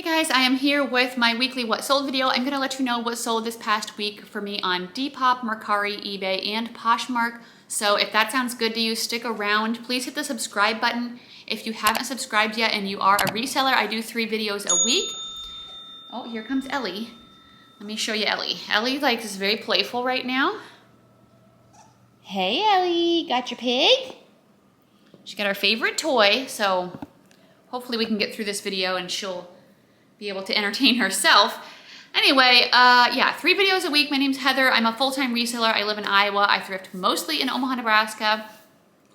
Hey guys, I am here with my weekly what sold video. I'm gonna let you know what sold this past week for me on Depop, Mercari, eBay, and Poshmark. So if that sounds good to you, stick around. Please hit the subscribe button. If you haven't subscribed yet and you are a reseller, I do 3 videos a week. Oh, here comes Ellie. Let me show you Ellie. Ellie is very playful right now. Hey Ellie, got your pig? She got her favorite toy, so hopefully we can get through this video and she'll be able to entertain herself. Anyway, yeah, 3 videos a week. My name's Heather. I'm a full-time reseller. I live in Iowa. I thrift mostly in Omaha, Nebraska.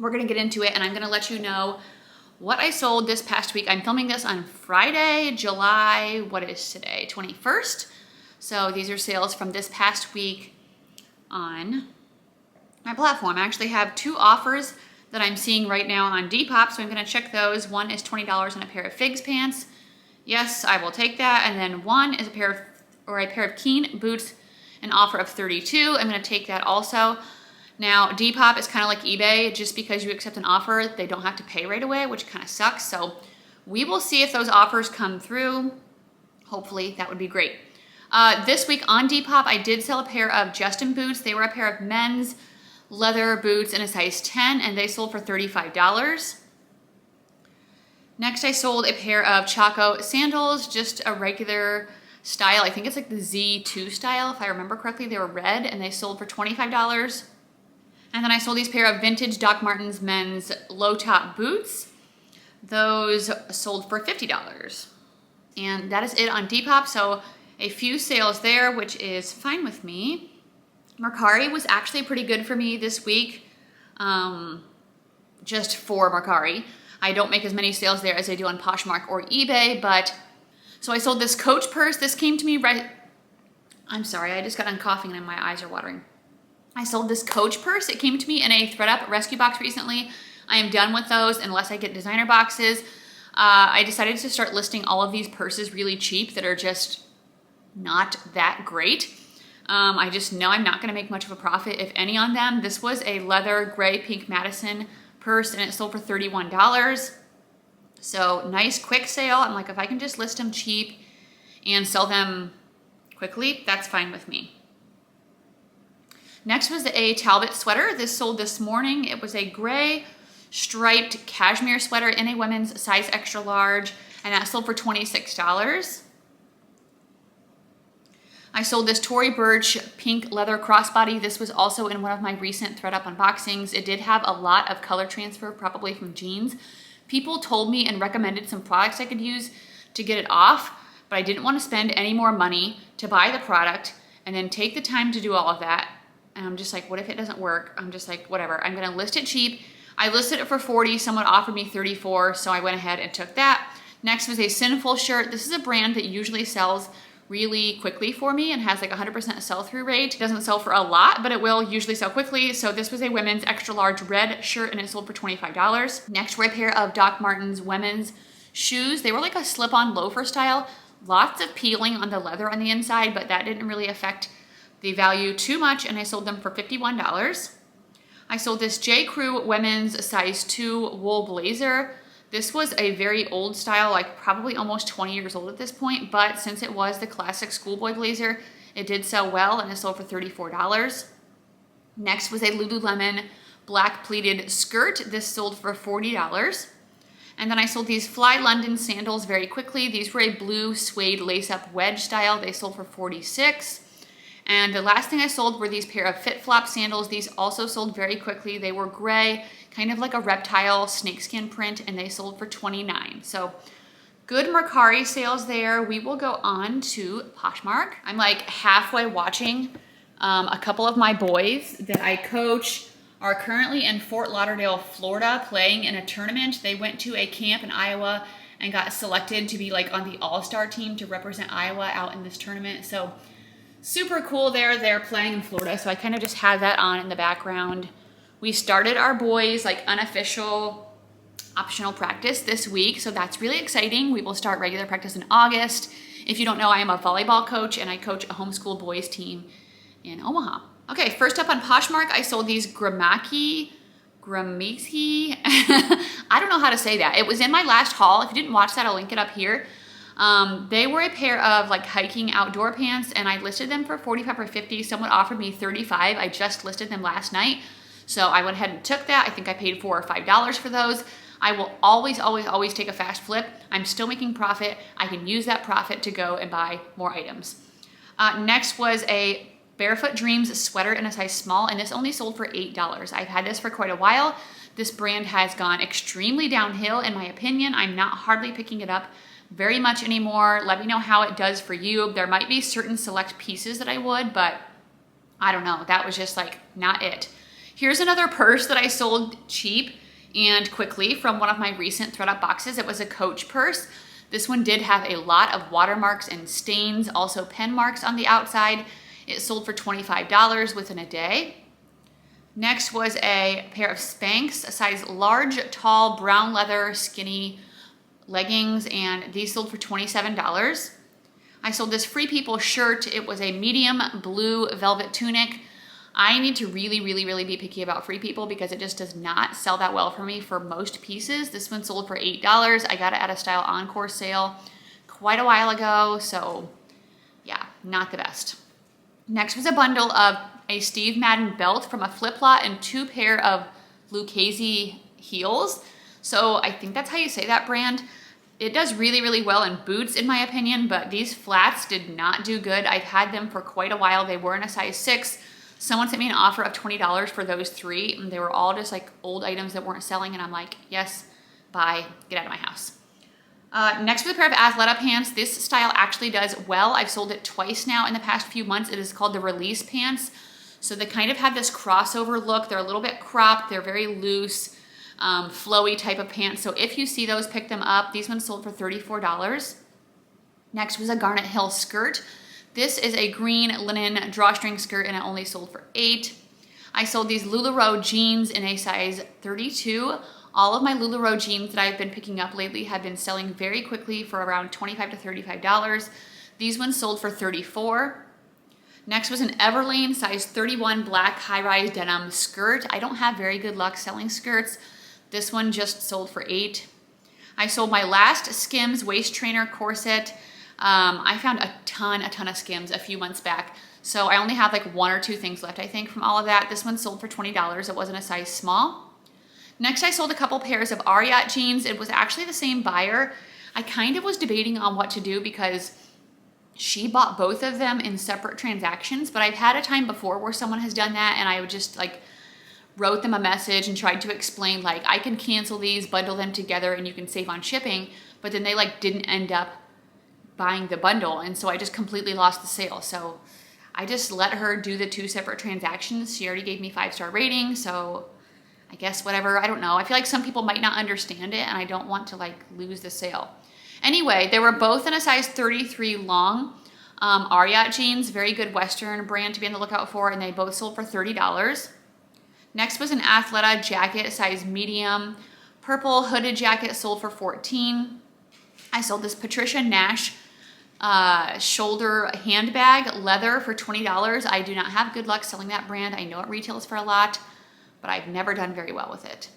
We're gonna get into it and I'm gonna let you know what I sold this past week. I'm filming this on Friday, July, what is today? 21st. So these are sales from this past week on my platform. I actually have 2 offers that I'm seeing right now on Depop, so I'm gonna check those. One is $20 on a pair of Figs pants. Yes, I will take that. And then one is a pair of Keen boots, an offer of $32. I'm gonna take that also. Now, Depop is kind of like eBay. Just because you accept an offer, they don't have to pay right away, which kind of sucks. So we will see if those offers come through. Hopefully, that would be great. This week on Depop, I did sell a pair of Justin boots. They were a pair of men's leather boots in a size 10, and they sold for $35. Next, I sold a pair of Chaco sandals, just a regular style. I think it's like the Z2 style, if I remember correctly. They were red, and they sold for $25. And then I sold these pair of vintage Doc Martens men's low-top boots. Those sold for $50. And that is it on Depop, so a few sales there, which is fine with me. Mercari was actually pretty good for me this week, just for Mercari. I don't make as many sales there as I do on Poshmark or eBay, but so I sold this Coach purse. This came to me I'm sorry, I just got done coughing and my eyes are watering. I sold this Coach purse. It came to me in a ThredUp rescue box recently. I am done with those unless I get designer boxes. I decided to start listing all of these purses really cheap that are just not that great. I just know I'm not gonna make much of a profit, if any, on them. This was a leather gray pink Madison purse and it sold for $31. So nice quick sale. I'm like, if I can just list them cheap and sell them quickly, that's fine with me. Next was a Talbot sweater. This sold this morning. It was a gray striped cashmere sweater in a women's size extra large, and that sold for $26. I sold this Tory Burch pink leather crossbody. This was also in one of my recent ThredUp unboxings. It did have a lot of color transfer, probably from jeans. People told me and recommended some products I could use to get it off, but I didn't want to spend any more money to buy the product and then take the time to do all of that. And I'm just like, what if it doesn't work? I'm just like, whatever, I'm gonna list it cheap. I listed it for $40, someone offered me $34, so I went ahead and took that. Next was a Sinful shirt. This is a brand that usually sells really quickly for me and has like 100% sell-through rate. It doesn't sell for a lot, but it will usually sell quickly. So this was a women's extra large red shirt and it sold for $25. Next were a pair of Doc Martens women's shoes. They were like a slip-on loafer style. Lots of peeling on the leather on the inside, but that didn't really affect the value too much, and I sold them for $51. I sold this J. Crew women's size 2 wool blazer. This was a very old style, like probably almost 20 years old at this point, but since it was the classic schoolboy blazer, it did sell well and it sold for $34. Next was a Lululemon black pleated skirt. This sold for $40. And then I sold these Fly London sandals very quickly. These were a blue suede lace-up wedge style. They sold for $46. And the last thing I sold were these pair of Fit Flop sandals. These also sold very quickly. They were gray, kind of like a reptile snakeskin print, and they sold for $29. So good Mercari sales there. We will go on to Poshmark. I'm like halfway watching. A couple of my boys that I coach are currently in Fort Lauderdale, Florida, playing in a tournament. They went to a camp in Iowa and got selected to be like on the all-star team to represent Iowa out in this tournament. So super cool they're playing in Florida, so I kind of just had that on in the background. We started our boys like unofficial optional practice this week, so that's really exciting. We will start regular practice in August. If you don't know, I am a volleyball coach and I coach a homeschool boys team in Omaha. Okay, first up on Poshmark, I sold these Gramaki. I don't know how to say that. It was in my last haul. If you didn't watch that, I'll link it up here. They were a pair of like hiking outdoor pants, and I listed them for 45 or 50. Someone offered me 35. I just listed them last night. So I went ahead and took that. I think I paid $4 or $5 for those. I will always, always, always take a fast flip. I'm still making profit. I can use that profit to go and buy more items. Next was a Barefoot Dreams sweater in a size small, and this only sold for $8. I've had this for quite a while. This brand has gone extremely downhill in my opinion. I'm not hardly picking it up very much anymore. Let me know how it does for you. There might be certain select pieces that I would, but I don't know. That was just like not it. Here's another purse that I sold cheap and quickly from one of my recent ThreadUp boxes. It was a Coach purse. This one did have a lot of watermarks and stains, also pen marks on the outside. It sold for $25 within a day. Next was a pair of Spanx, a size large, tall, brown leather, skinny leggings, and these sold for $27. I sold this Free People shirt. It was a medium blue velvet tunic. I need to really, really, really be picky about Free People because it just does not sell that well for me for most pieces. This one sold for $8. I got it at a Style Encore sale quite a while ago, so yeah, not the best. Next was a bundle of a Steve Madden belt from a Flip-Lot and 2 pair of Lucchese heels. So I think that's how you say that brand. It does really, really well in boots in my opinion, but these flats did not do good. I've had them for quite a while. They were in a size 6. Someone sent me an offer of $20 for those 3, and they were all just like old items that weren't selling, and I'm like, yes, bye, get out of my house. Next was a pair of Athleta pants. This style actually does well. I've sold it twice now in the past few months. It is called the Release pants. So they kind of have this crossover look. They're a little bit cropped. They're very loose, flowy type of pants. So if you see those, pick them up. These ones sold for $34. Next was a Garnet Hill skirt. This is a green linen drawstring skirt, and it only sold for $8. I sold these LuLaRoe jeans in a size 32. All of my LuLaRoe jeans that I've been picking up lately have been selling very quickly for around $25 to $35. These ones sold for $34. Next was an Everlane size 31 black high-rise denim skirt. I don't have very good luck selling skirts. This one just sold for $8. I sold my last Skims waist trainer corset. I found a ton of Skims a few months back. So I only have like 1 or 2 things left, I think, from all of that. This one sold for $20. It wasn't a size small. Next, I sold a couple pairs of Ariat jeans. It was actually the same buyer. I kind of was debating on what to do because she bought both of them in separate transactions, but I've had a time before where someone has done that, and I would just like wrote them a message and tried to explain like, I can cancel these, bundle them together, and you can save on shipping, but then they like didn't end up buying the bundle, and so I just completely lost the sale. So I just let her do the 2 separate transactions. She already gave me 5-star rating, so I guess whatever, I don't know. I feel like some people might not understand it, and I don't want to like lose the sale. Anyway, they were both in a size 33 long. Ariat jeans, very good Western brand to be on the lookout for, and they both sold for $30. Next was an Athleta jacket, size medium. Purple hooded jacket sold for $14. I sold this Patricia Nash shoulder handbag, leather, for $20. I do not have good luck selling that brand. I know it retails for a lot, but I've never done very well with it.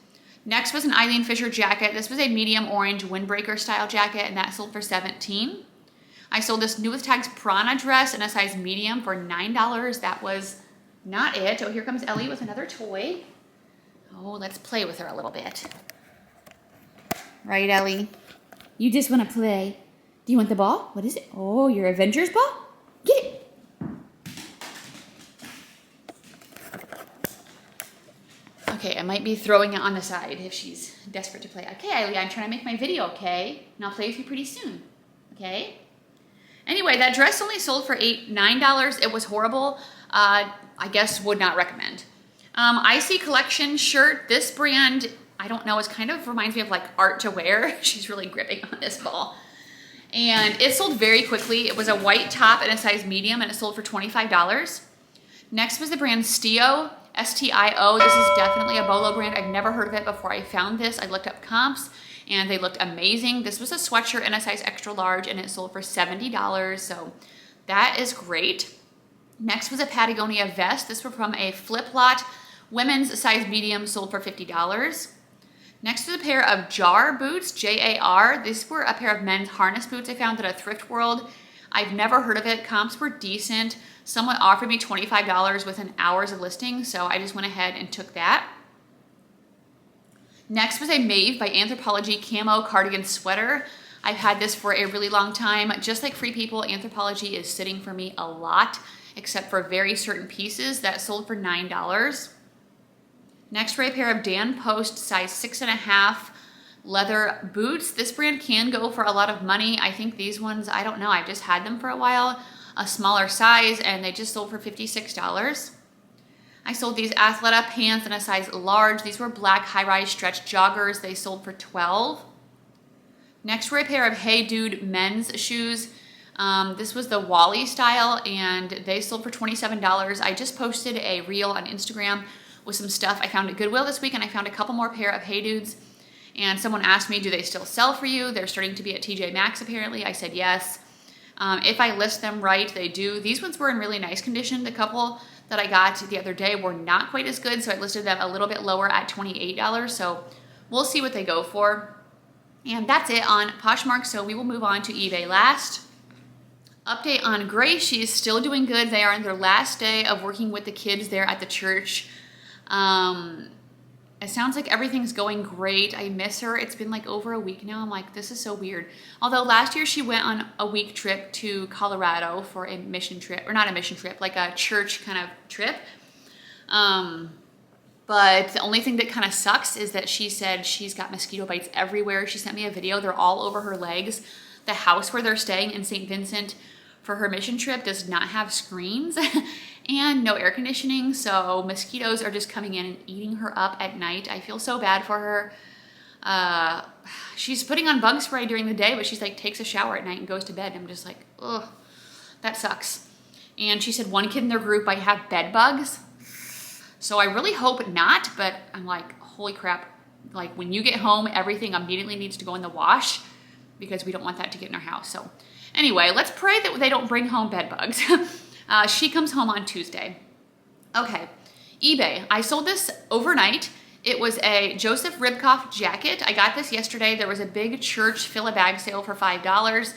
Next was an Eileen Fisher jacket. This was a medium orange windbreaker style jacket, and that sold for $17. I sold this New with Tags Prana dress in a size medium for $9. That was not it. Oh, here comes Ellie with another toy. Oh, let's play with her a little bit. Right, Ellie? You just want to play. Do you want the ball? What is it? Oh, your Avengers ball? Get it. Okay, I might be throwing it on the side if she's desperate to play. Okay, Eileen, I'm trying to make my video, okay? And I'll play with you pretty soon, okay? Anyway, that dress only sold for $9. It was horrible. I guess would not recommend. Icy Collection shirt. This brand, I don't know, it kind of reminds me of like Art to Wear. She's really gripping on this ball. And it sold very quickly. It was a white top in a size medium, and it sold for $25. Next was the brand Stio. S-T-I-O. This is definitely a Bolo brand. I've never heard of it before I found this. I looked up comps, and they looked amazing. This was a sweatshirt in a size extra large, and it sold for $70. So that is great. Next was a Patagonia vest. This was from a Flip-Lot. Women's size medium sold for $50. Next is a pair of Jar boots, Jar. These were a pair of men's harness boots I found at a thrift world. I've never heard of it. Comps were decent. Someone offered me $25 within hours of listing, so I just went ahead and took that. Next was a Maeve by Anthropologie camo cardigan sweater. I've had this for a really long time. Just like Free People, Anthropologie is sitting for me a lot, except for very certain pieces that sold for $9. Next for a pair of Dan Post size 6.5 leather boots. This brand can go for a lot of money. I think these ones, I don't know, I've just had them for a while, a smaller size, and they just sold for $56. I sold these Athleta pants in a size large. These were black high-rise stretch joggers. They sold for $12. Next were a pair of Hey Dude men's shoes. This was the Wally style, and they sold for $27. I just posted a reel on Instagram with some stuff I found at Goodwill this week, and I found a couple more pair of Hey Dudes. And someone asked me, do they still sell for you? They're starting to be at TJ Maxx apparently. I said yes. If I list them right, they do. These ones were in really nice condition. The couple that I got the other day were not quite as good, so I listed them a little bit lower at $28. So we'll see what they go for. And that's it on Poshmark, so we will move on to eBay last. Update on Grace, she is still doing good. They are in their last day of working with the kids there at the church. It sounds like everything's going great. I miss her. It's been like over a week now. I'm like, this is so weird. Although last year she went on a week trip to Colorado for a mission trip, or not a mission trip, like a church kind of trip. But the only thing that kind of sucks is that she said she's got mosquito bites everywhere. She sent me a video. They're all over her legs. The house where they're staying in St. Vincent for her mission trip does not have screens and no air conditioning, so mosquitoes are just coming in and eating her up at night. I feel so bad for her. She's putting on bug spray during the day, but she's like takes a shower at night and goes to bed. I'm just like, ugh, that sucks. And she said one kid in their group might have bed bugs. So I really hope not, but I'm like, holy crap. Like when you get home, everything immediately needs to go in the wash because we don't want that to get in our house. So anyway, let's pray that they don't bring home bed bugs. She comes home on Tuesday. Okay, eBay. I sold this overnight. It was a Joseph Ribkoff jacket. I got this yesterday. There was a big church fill-a-bag sale for $5.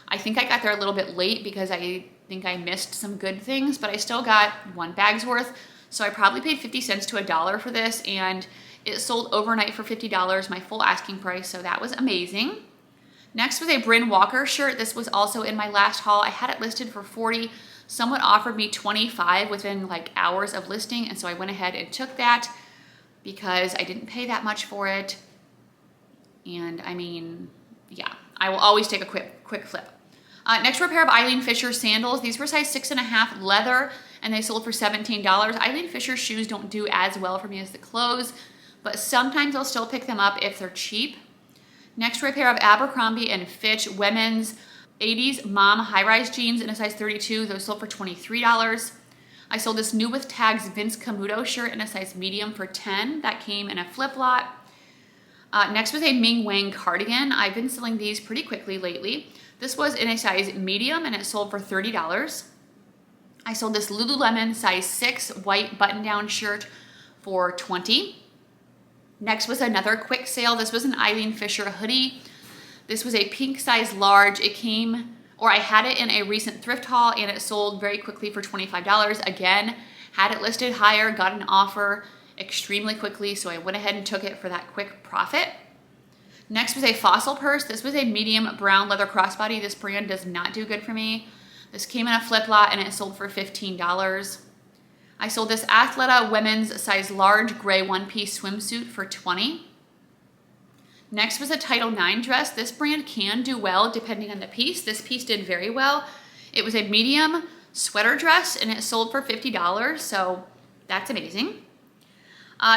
I think I got there a little bit late because I think I missed some good things, but I still got one bag's worth. So I probably paid 50 cents to $1 for this, and it sold overnight for $50, my full asking price, so that was amazing. Next was a Bryn Walker shirt. This was also in my last haul. I had it listed for $40. Someone offered me $25 within like hours of listing, and so I went ahead and took that because I didn't pay that much for it. And I mean, yeah, I will always take a quick flip. Next were a pair of Eileen Fisher sandals. These were size 6.5 leather, and they sold for $17. Eileen Fisher shoes don't do as well for me as the clothes, but sometimes I'll still pick them up if they're cheap. Next were a pair of Abercrombie and Fitch women's 80s mom high-rise jeans in a size 32. Those sold for $23. I sold this new with tags Vince Camuto shirt in a size medium for $10. That came in a flip lot. Next was a Ming Wang cardigan. I've been selling these pretty quickly lately. This was in a size medium and it sold for $30. I sold this Lululemon size 6 white button-down shirt for $20. Next was another quick sale. This was an Eileen Fisher hoodie. This was a pink size large. It came, or I had it in a recent thrift haul and it sold very quickly for $25. Again, had it listed higher, got an offer extremely quickly, so I went ahead and took it for that quick profit. Next was a Fossil purse. This was a medium brown leather crossbody. This brand does not do good for me. This came in a flip lot and it sold for $15. I sold this Athleta women's size large gray one-piece swimsuit for $20. Next was a Title IX dress. This brand can do well depending on the piece. This piece did very well. It was a medium sweater dress and it sold for $50, so that's amazing.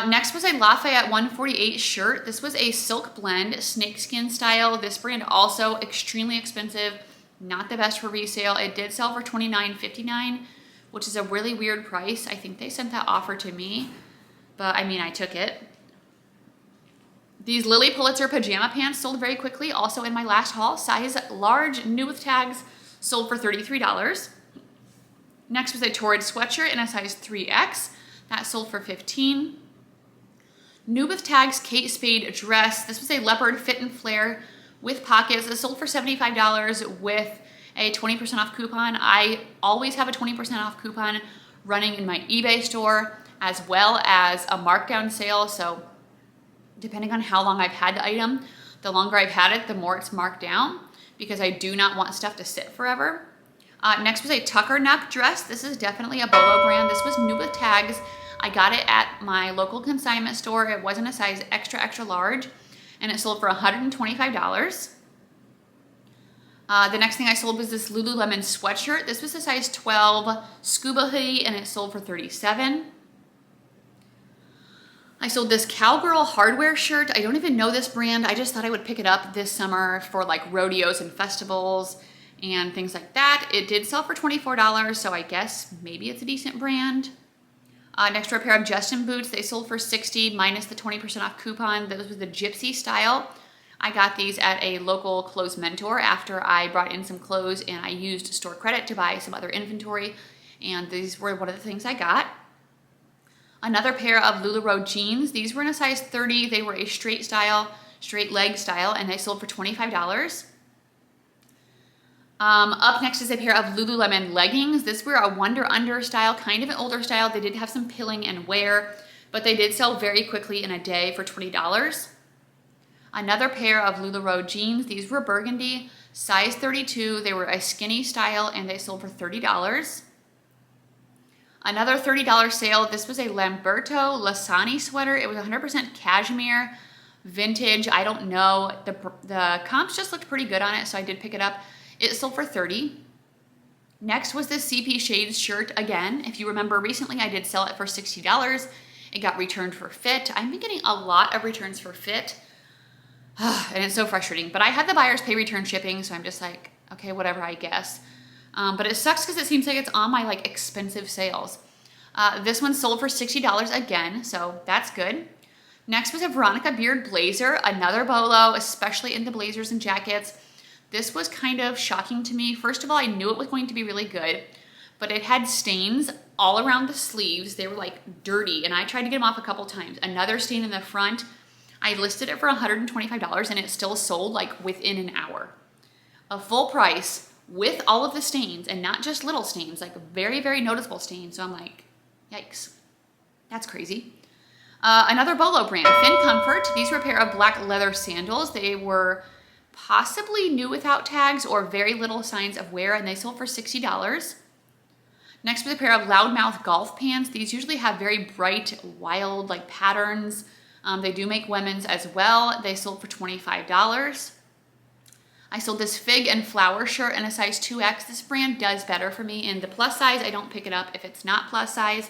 Next was a Lafayette 148 shirt. This was a silk blend, snakeskin style. This brand also extremely expensive, not the best for resale. It did sell for $29.59, which is a really weird price. I think they sent that offer to me, but I mean, I took it. These Lily Pulitzer pajama pants sold very quickly, also in my last haul. Size large, new with tags, sold for $33. Next was a Torrid sweatshirt in a size 3X. That sold for $15. New with tags Kate Spade dress. This was a leopard fit and flare with pockets. It sold for $75 with a 20% off coupon. I always have a 20% off coupon running in my eBay store as well as a markdown sale. So depending on how long I've had the item, the longer I've had it, the more it's marked down because I do not want stuff to sit forever. Next was a tucker neck dress. This is definitely a Bolo brand. This was new with tags. I got it at my local consignment store. It wasn't a size extra, extra large, and it sold for $125. The next thing I sold was this Lululemon sweatshirt. This was a size 12 scuba hoodie, and it sold for $37. I sold this Cowgirl hardware shirt. I don't even know this brand. I just thought I would pick it up this summer for like rodeos and festivals and things like that. It did sell for $24, so I guess maybe it's a decent brand. Next were a pair of Justin boots. They sold for $60 minus the 20% off coupon. Those was the gypsy style. I got these at a local clothes mentor after I brought in some clothes and I used store credit to buy some other inventory, and these were one of the things I got. Another pair of LuLaRoe jeans. These were in a size 30. They were a straight leg style, and they sold for $25. Up next is a pair of Lululemon leggings. This were a Wonder Under style, kind of an older style. They did have some pilling and wear, but they did sell very quickly in a day for $20. Another pair of LuLaRoe jeans. These were burgundy, size 32. They were a skinny style, and they sold for $30. Another $30 sale. This was a Lamberto Lasani sweater. It was 100% cashmere, vintage. I don't know. The comps just looked pretty good on it, so I did pick it up. It sold for $30. Next was this CP Shades shirt. Again, if you remember recently, I did sell it for $60. It got returned for fit. I've been getting a lot of returns for fit, and it's so frustrating. But I had the buyers pay return shipping, so I'm just like, okay, whatever, I guess. But it sucks because it seems like it's on my like expensive sales. This one sold for $60 again, so that's good. Next was a Veronica Beard blazer, another Bolo, especially into blazers and jackets. This was kind of shocking to me. First of all, I knew it was going to be really good, but it had stains all around the sleeves. They were like dirty, and I tried to get them off a couple times. Another stain in the front. I listed it for $125, and it still sold like within an hour. A full price with all of the stains, and not just little stains, like very, very noticeable stains. So I'm like, yikes, that's crazy. Another Bolo brand, Fin Comfort. These were a pair of black leather sandals. They were possibly new without tags or very little signs of wear, and they sold for $60. Next was a pair of Loudmouth golf pants. These usually have very bright, wild like patterns. They do make women's as well. They sold for $25. I sold this Fig and Flower shirt in a size 2X. This brand does better for me in the plus size. I don't pick it up if it's not plus size.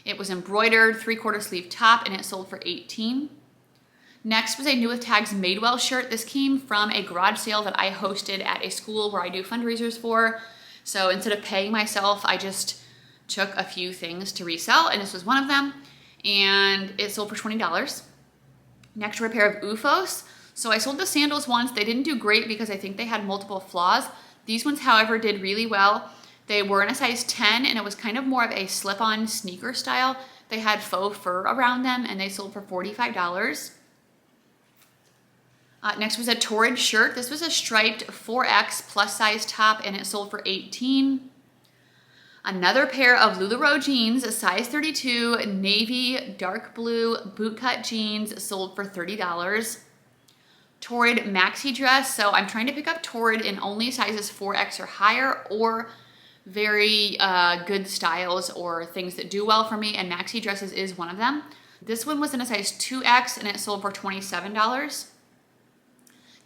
It was embroidered, 3/4 sleeve top, and it sold for $18. Next was a new with tags Madewell shirt. This came from a garage sale that I hosted at a school where I do fundraisers for. So instead of paying myself, I just took a few things to resell, and this was one of them, and it sold for $20. Next were a pair of OOFOS. So I sold the sandals once. They didn't do great because I think they had multiple flaws. These ones, however, did really well. They were in a size 10, and it was kind of more of a slip-on sneaker style. They had faux fur around them, and they sold for $45. Next was a Torrid shirt. This was a striped 4X plus size top, and it sold for $18. Another pair of LuLaRoe jeans, a size 32, navy, dark blue, bootcut jeans, sold for $30. Torrid maxi dress. So I'm trying to pick up Torrid in only sizes 4X or higher, or very good styles or things that do well for me, and maxi dresses is one of them. This one was in a size 2X, and it sold for $27.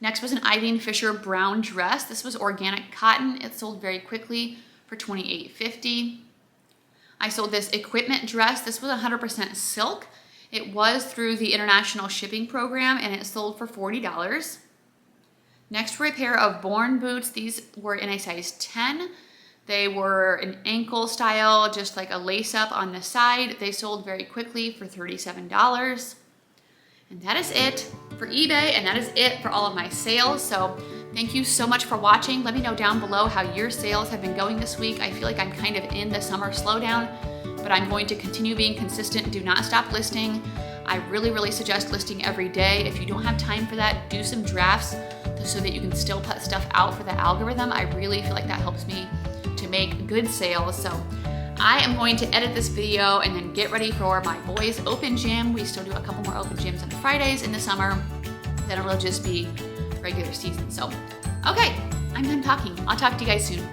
Next was an Eileen Fisher brown dress. This was organic cotton. It sold very quickly for $28.50. I sold this equipment dress. This was 100% silk. It was through the international shipping program, and it sold for $40. Next were a pair of Born boots. These were in a size 10. They were an ankle style, just like a lace up on the side. They sold very quickly for $37. And that is it for eBay, and that is it for all of my sales. So thank you so much for watching. Let me know down below how your sales have been going this week. I feel like I'm kind of in the summer slowdown, but I'm going to continue being consistent. Do not stop listing. I really suggest listing every day. If you don't have time for that, do some drafts so that you can still put stuff out for the algorithm. I really feel like that helps me to make good sales. So I am going to edit this video and then get ready for my boys' open gym. We still do a couple more open gyms on Fridays in the summer. Then it'll just be regular season. So, okay, I'm done talking. I'll talk to you guys soon.